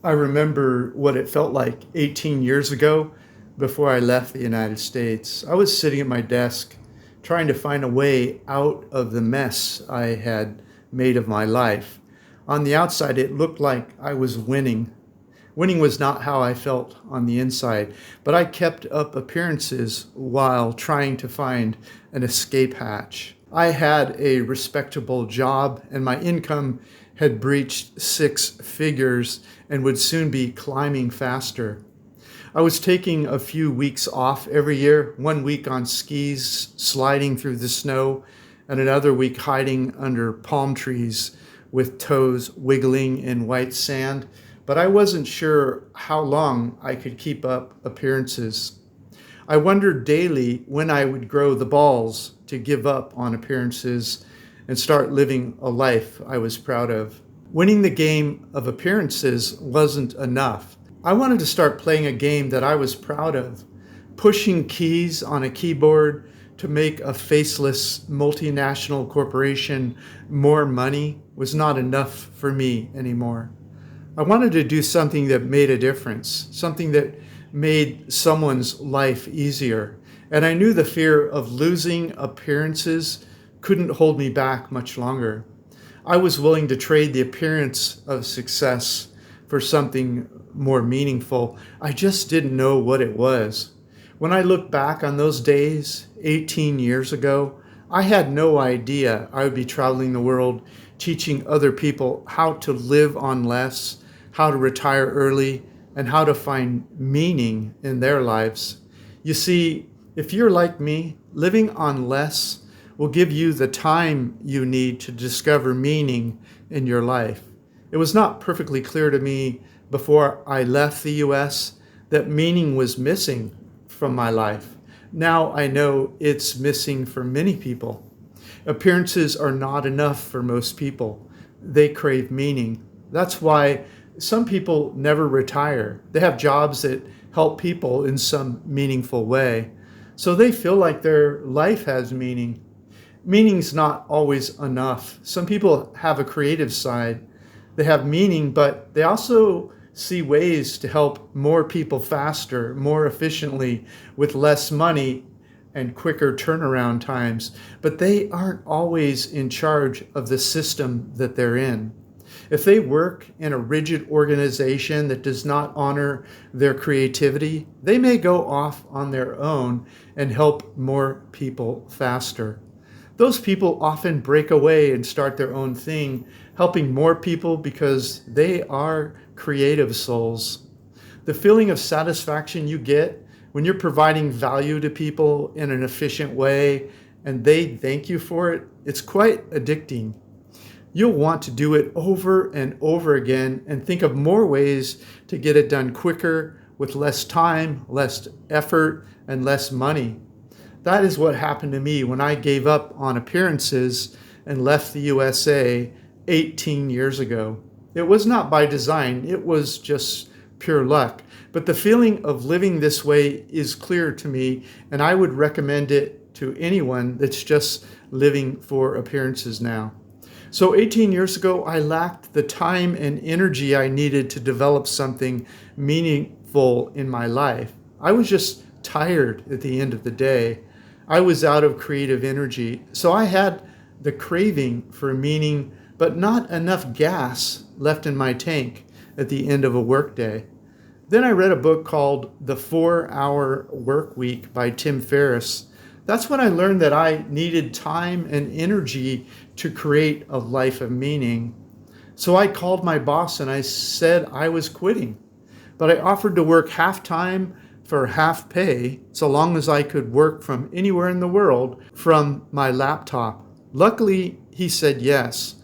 I remember what it felt like 18 years ago before I left the United States. I was sitting at my desk trying to find a way out of the mess I had made of my life. On the outside, it looked like I was winning. Winning was not how I felt on the inside, but I kept up appearances while trying to find an escape hatch. I had a respectable job and my income had breached 6 figures and would soon be climbing faster. I was taking a few weeks off every year, 1 week on skis, sliding through the snow, and another week hiding under palm trees with toes wiggling in white sand, but I wasn't sure how long I could keep up appearances. I wondered daily when I would grow the balls to give up on appearances and start living a life I was proud of. Winning the game of appearances wasn't enough. I wanted to start playing a game that I was proud of. Pushing keys on a keyboard to make a faceless multinational corporation more money was not enough for me anymore. I wanted to do something that made a difference, something that made someone's life easier. And I knew the fear of losing appearances couldn't hold me back much longer. I was willing to trade the appearance of success for something more meaningful. I just didn't know what it was. When I look back on those days, 18 years ago, I had no idea I would be traveling the world, teaching other people how to live on less, how to retire early, and how to find meaning in their lives. You see, if you're like me, living on less will give you the time you need to discover meaning in your life. It was not perfectly clear to me before I left the US that meaning was missing from my life. Now I know it's missing for many people. Appearances are not enough for most people. They crave meaning. That's why some people never retire. They have jobs that help people in some meaningful way. So they feel like their life has meaning. Meaning's not always enough. Some people have a creative side. They have meaning, but they also see ways to help more people faster, more efficiently, with less money and quicker turnaround times. But they aren't always in charge of the system that they're in. If they work in a rigid organization that does not honor their creativity, they may go off on their own and help more people faster. Those people often break away and start their own thing, helping more people because they are creative souls. The feeling of satisfaction you get when you're providing value to people in an efficient way and they thank you for it, it's quite addicting. You'll want to do it over and over again and think of more ways to get it done quicker with less time, less effort, and less money. That is what happened to me when I gave up on appearances and left the USA 18 years ago. It was not by design, it was just pure luck. But the feeling of living this way is clear to me, and I would recommend it to anyone that's just living for appearances now. So 18 years ago, I lacked the time and energy I needed to develop something meaningful in my life. I was just tired at the end of the day. I was out of creative energy. So I had the craving for meaning, but not enough gas left in my tank at the end of a workday. Then I read a book called The 4-Hour Work Week by Tim Ferriss. That's when I learned that I needed time and energy to create a life of meaning. So I called my boss and I said I was quitting, but I offered to work half-time for half pay, so long as I could work from anywhere in the world from my laptop. Luckily, he said yes.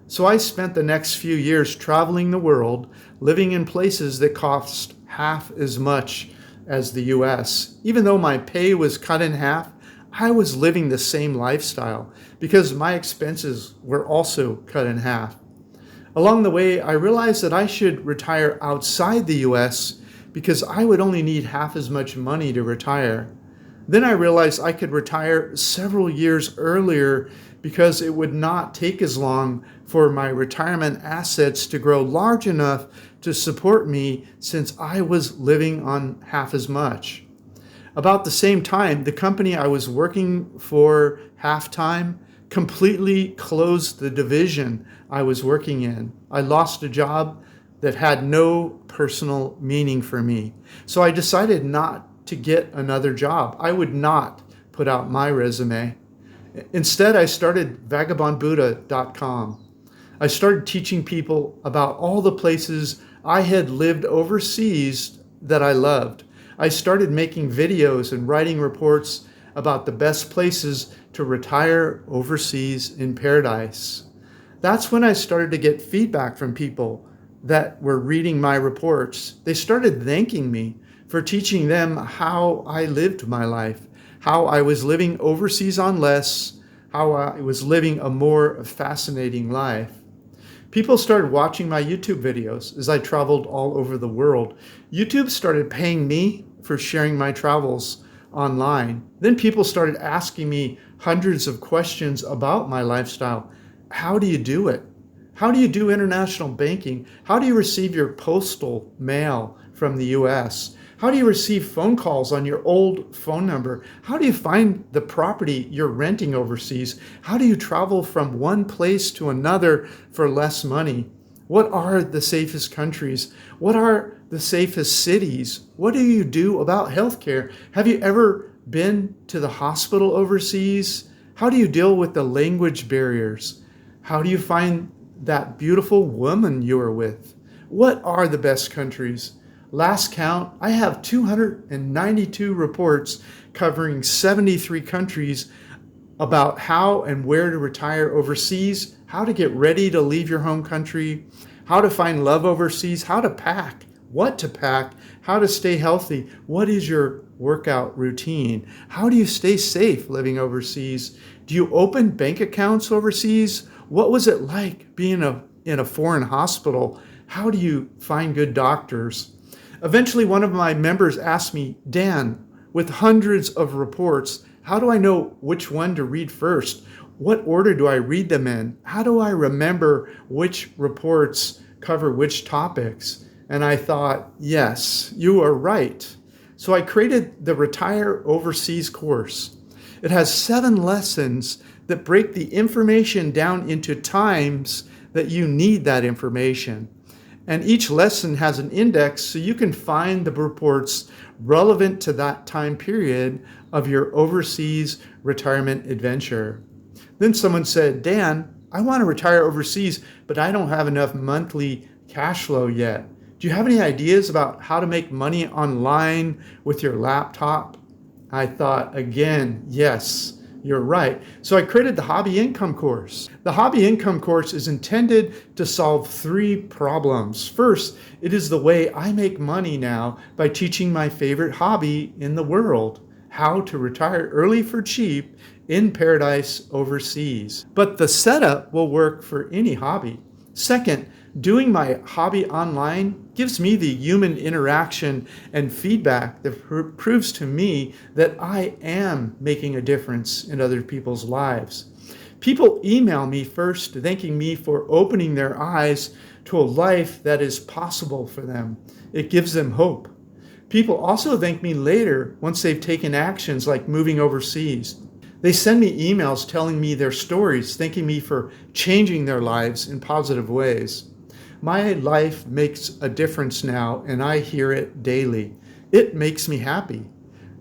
So I spent the next few years traveling the world, living in places that cost half as much as the US. Even though my pay was cut in half, I was living the same lifestyle because my expenses were also cut in half. Along the way, I realized that I should retire outside the US because I would only need half as much money to retire. Then I realized I could retire several years earlier because it would not take as long for my retirement assets to grow large enough to support me since I was living on half as much. About the same time, the company I was working for half-time completely closed the division I was working in. I lost a job that had no personal meaning for me. So I decided not to get another job. I would not put out my resume. Instead, I started vagabondbuddha.com. I started teaching people about all the places I had lived overseas that I loved. I started making videos and writing reports about the best places to retire overseas in paradise. That's when I started to get feedback from people that were reading my reports. They started thanking me for teaching them how I lived my life, how I was living overseas on less, how I was living a more fascinating life. People started watching my YouTube videos as I traveled all over the world. YouTube started paying me for sharing my travels online. Then people started asking me hundreds of questions about my lifestyle. How do you do it? How do you do international banking? How do you receive your postal mail from the US? How do you receive phone calls on your old phone number? How do you find the property you're renting overseas? How do you travel from one place to another for less money? What are the safest countries? What are the safest cities? What do you do about healthcare? Have you ever been to the hospital overseas? How do you deal with the language barriers? How do you find that beautiful woman you are with? What are the best countries? Last count, I have 292 reports covering 73 countries about how and where to retire overseas, how to get ready to leave your home country, how to find love overseas, how to pack, what to pack, how to stay healthy, what is your workout routine, how do you stay safe living overseas, do you open bank accounts overseas, what was it like being in a foreign hospital, how do you find good doctors. Eventually, one of my members asked me, Dan, with hundreds of reports, how do I know which one to read first? What order do I read them in? How do I remember which reports cover which topics? And I thought, yes, you are right. So I created the Retire Overseas course. It has 7 lessons that break the information down into times that you need that information. And each lesson has an index so you can find the reports relevant to that time period of your overseas retirement adventure. Then someone said, Dan, I want to retire overseas, but I don't have enough monthly cash flow yet. Do you have any ideas about how to make money online with your laptop? I thought, again, yes. You're right. So I created the Hobby Income course. The Hobby Income course is intended to solve 3 problems. First, it is the way I make money now by teaching my favorite hobby in the world, how to retire early for cheap in paradise overseas. But the setup will work for any hobby. Second, doing my hobby online gives me the human interaction and feedback that proves to me that I am making a difference in other people's lives. People email me first thanking me for opening their eyes to a life that is possible for them. It gives them hope. People also thank me later once they've taken actions like moving overseas. They send me emails telling me their stories, thanking me for changing their lives in positive ways. My life makes a difference now, and I hear it daily. It makes me happy.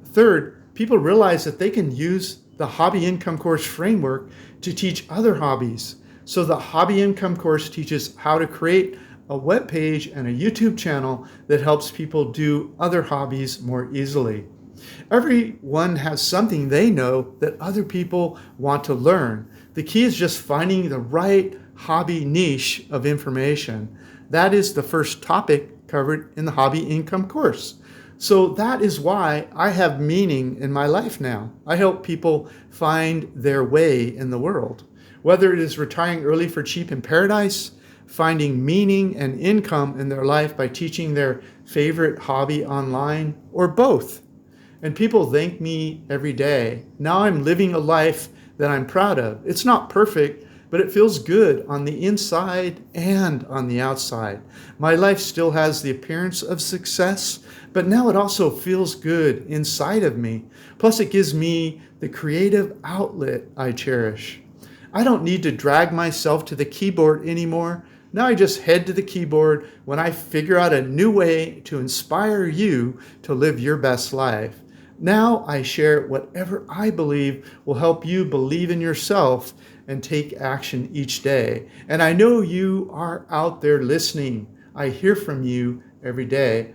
Third, people realize that they can use the Hobby Income course framework to teach other hobbies. So the Hobby Income course teaches how to create a web page and a YouTube channel that helps people do other hobbies more easily. Everyone has something they know that other people want to learn. The key is just finding the right hobby niche of information. That is the first topic covered in the Hobby Income course. So that is why I have meaning in my life now. I help people find their way in the world. Whether it is retiring early for cheap in paradise, finding meaning and income in their life by teaching their favorite hobby online, or both. And people thank me every day. Now I'm living a life that I'm proud of. It's not perfect, but it feels good on the inside and on the outside. My life still has the appearance of success, but now it also feels good inside of me. Plus it gives me the creative outlet I cherish. I don't need to drag myself to the keyboard anymore. Now I just head to the keyboard when I figure out a new way to inspire you to live your best life. Now I share whatever I believe will help you believe in yourself and take action each day. And I know you are out there listening. I hear from you every day.